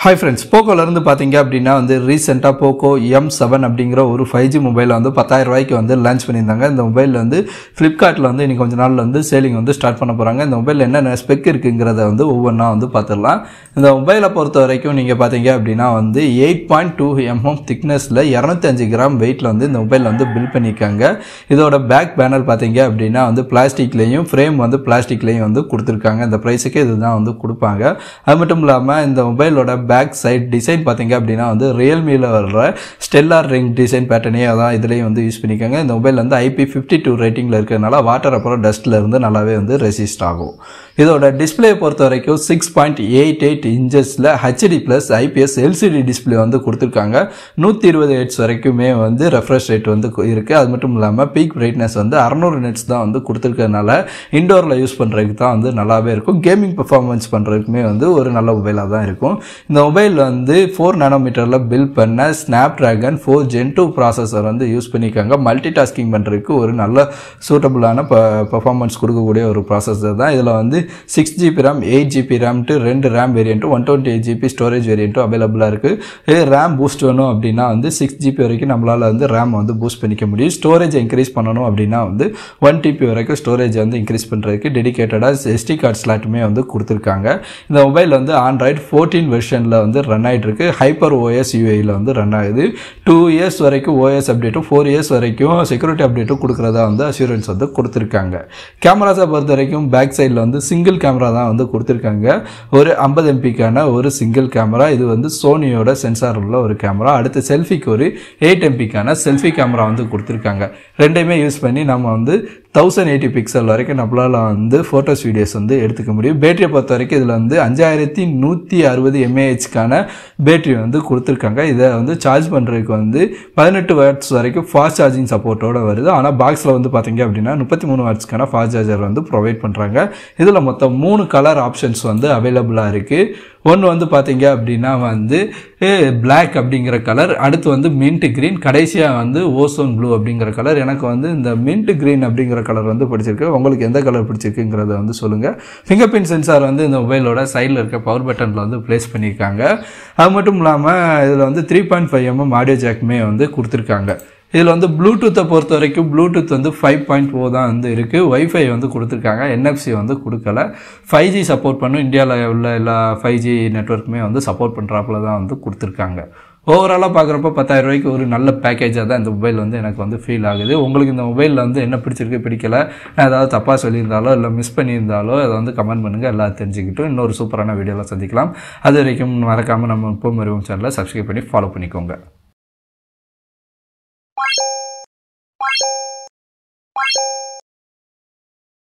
Hi friends, போக்கோல இருந்து பாத்தீங்க அப்படினா வந்து ரீசன்ட்டா போக்கோ M7 அப்படிங்கற ஒரு 5G மொபைல் வந்து 10000 ரூபாய்க்கு வந்து லான்ச் பண்ணிருந்தாங்க. இந்த மொபைல் வந்து Flipkartல வந்து இன்னைக்கு கொஞ்ச நாள்ல வந்து சேலிங் வந்து ஸ்டார்ட் பண்ண போறாங்க. இந்த மொபைல்ல என்னென்ன ஸ்பெக் இருக்குங்கறத வந்து ஒவ்வொண்ணா வந்து பாத்துறலாம். இந்த மொபைலை பொறுத்த வரைக்கும் நீங்க பாத்தீங்க அப்படினா வந்து 8.2 mm thicknessல 205 கிராம் வெயிட்ல வந்து இந்த மொபைல் வந்து பில்ட் பண்ணிருக்காங்க. இதோட பேக் பேனல் பாத்தீங்க அப்படினா வந்து பிளாஸ்டிக்லயும் ஃப்ரேம் வந்து பிளாஸ்டிக்லயும் வந்து கொடுத்திருக்காங்க. இந்த பிரைஸ்க்கு இதுதான் வந்து கொடுப்பாங்க. அது மட்டும் இல்லாம இந்த மொபைலோட பேக் சைடு டிசைன் பாத்தீங்க அப்படினா வந்து Realme-ல வர்ற ஸ்டெல்லார் ரிங் டிசைன் பேட்டர்னே அதான் இதுலயும் வந்து யூஸ் பண்ணிருக்காங்க. இந்த மொபைல் வந்து IP52 ரேட்டிங்ல இருக்கறனால வாட்டர் அப்புறம் டஸ்ட்ல இருந்து நல்லாவே வந்து ரெசிஸ்ட் ஆகும். இதோட டிஸ்ப்ளே பொறுத்த வரைக்கும் 6.88 இன்ச்சஸ்ல HD+ IPS LCD டிஸ்ப்ளே வந்து கொடுத்திருக்காங்க. 120 Hz வரைக்குமே வந்து ரெஃப்ரெஷ் ரேட் வந்து இருக்கு. அது மட்டும் இல்லாம பீக் பிரைட்னஸ் வந்து 600 nits தான் வந்து கொடுத்திருக்கிறதுனால இன்டோர்ல யூஸ் பண்றதுக்கு தான் வந்து நல்லாவே இருக்கும். கேமிங் பெர்ஃபார்மன்ஸ் பண்றதுக்குமே வந்து ஒரு நல்ல மொபைலா தான் இருக்கும். இந்த மொபைல் வந்து 4 நானோமீட்டர்ல பில்ட் பண்ண Snapdragon 4 Gen 2 ப்ராசஸர் வந்து யூஸ் பண்ணிருக்காங்க. மல்டி டாஸ்கிங் பண்றதுக்கு ஒரு நல்ல சூட்டபிளான பெர்ஃபார்மன்ஸ் கொடுக்கக்கூடிய ஒரு ப்ராசஸர் தான். இதுல வந்து 6GB RAM 8GB RAM ட்டு ரெண்டு RAM variant 128GB storage variant அவேலபிளா இருக்கு. RAM பூஸ்ட் வேணும் அப்படினா வந்து 6GB வரைக்கும் நம்மளால வந்து RAM வந்து பூஸ்ட் பண்ணிக்க முடியும். ஸ்டோரேஜ் இன்கிரீஸ் பண்ணனும் அப்படினா வந்து 1TB வரைக்கும் ஸ்டோரேஜ் வந்து இன்கிரீஸ் பண்றதுக்கு டெடிகேட்டடா SD கார்ட் ஸ்லாட்டுமே வந்து கொடுத்திருக்காங்க. இந்த மொபைல் வந்து Android 14 வெர்ஷன்ல வந்து ரன் ஆயிட்டு இருக்கு. Hyper OS UI-ல வந்து ரன் ஆகுது. 2 years வரைக்கும் OS அப்டேட் 4 years வரைக்கும் செக்யூரிட்டி அப்டேட் கொடுக்கறதா வந்து அஷூரன்ஸ் வந்து கொடுத்திருக்காங்க. கேமராஸை பொறுத்த வரைக்கும் பேக் சைடுல வந்து சிங்கிள் கேமரா தான் வந்து கொடுத்திருக்காங்க. ஒரு 50 MP கான ஒரு சிங்கிள் கேமரா. இது வந்து சோனியோட சென்சார் உள்ள ஒரு கேமரா. அடுத்து செல்ஃபிக்கு ஒரு 8 MP கான செல்ஃபி கேமரா வந்து கொடுத்திருக்காங்க. ரெண்டையுமே யூஸ் பண்ணி நம்ம வந்து 1080 பிக்சல் வரைக்கும் நம்மளால வந்து போட்டோஸ் வீடியோஸ் வந்து எடுத்துக்க முடியும். பேட்டரியை பொறுத்த வரைக்கும் இதுல வந்து 5160 mAh கான பேட்டரி வந்து கொடுத்திருக்காங்க. இதை வந்து சார்ஜ் பண்றதுக்கு வந்து 18 வாட்ஸ் வரைக்கும் ஃபாஸ்ட் சார்ஜிங் சப்போர்ட்டோட வருது. ஆனா பாக்ஸ்ல வந்து பாத்தீங்க அப்படின்னா 33 வாட்ஸ் கான ஃபாஸ்ட் சார்ஜர் வந்து ப்ரொவைட் பண்றாங்க. இதுல மொத்தம் 3 கலர் ஆப்ஷன்ஸ் வந்து அவைலபிளா இருக்கு. ஒன்னு வந்து பாத்தீங்க அப்படின்னா வந்து Black அப்படிங்கிற கலர், அடுத்து வந்து மின்ட் கிரீன், கடைசியா வந்து ஓசோன் ப்ளூ அப்படிங்கிற கலர். எனக்கு வந்து இந்த மின்ட் கிரீன் அப்படிங்கிற கலர் வந்து பிடிச்சிருக்கு. உங்களுக்கு எந்த கலர் பிடிச்சிருக்குங்கிறத வந்து சொல்லுங்க. ஃபிங்கர் பிரிண்ட் சென்சார் வந்து இந்த மொபைலோட சைடில் இருக்க பவர் பட்டன்ல வந்து பிளேஸ் பண்ணியிருக்காங்க. அது மட்டும் இல்லாம இதுல வந்து 3.5 mm ஆடியோ ஜாக்குமே வந்து கொடுத்திருக்காங்க. இதுல வந்து ப்ளூடூத்தை பொறுத்த வரைக்கும் ப்ளூடூத் வந்து 5.0 தான் வந்து இருக்கு. வைஃபை வந்து கொடுத்திருக்காங்க. NFC வந்து கொடுக்கல. 5G சப்போர்ட் பண்ணும். இந்தியாவில் உள்ள எல்லா 5G நெட்வொர்க்குமே வந்து சப்போர்ட் பண்றாப்புல தான் வந்து கொடுத்திருக்காங்க. ஓவராலா பார்க்குறப்ப 10000 ரூபாய்க்கு ஒரு நல்ல பேக்கேஜாக தான் இந்த மொபைல் வந்து எனக்கு வந்து ஃபீல் ஆகுது. உங்களுக்கு இந்த மொபைலில் வந்து என்ன பிடிச்சிருக்கு பிடிக்கல, நான் ஏதாவது தப்பாக சொல்லியிருந்தாலோ இல்லை மிஸ் பண்ணியிருந்தாலோ அதை வந்து கமெண்ட் பண்ணுங்கள். எல்லாம் தெரிஞ்சுக்கிட்டு இன்னொரு சூப்பரான வீடியோவில் சந்திக்கலாம். அது வரைக்கும் மறக்காமல் நம்ம இப்போ மருவம் சேனலை சப்ஸ்கிரைப் பண்ணி ஃபாலோ பண்ணிக்கோங்க.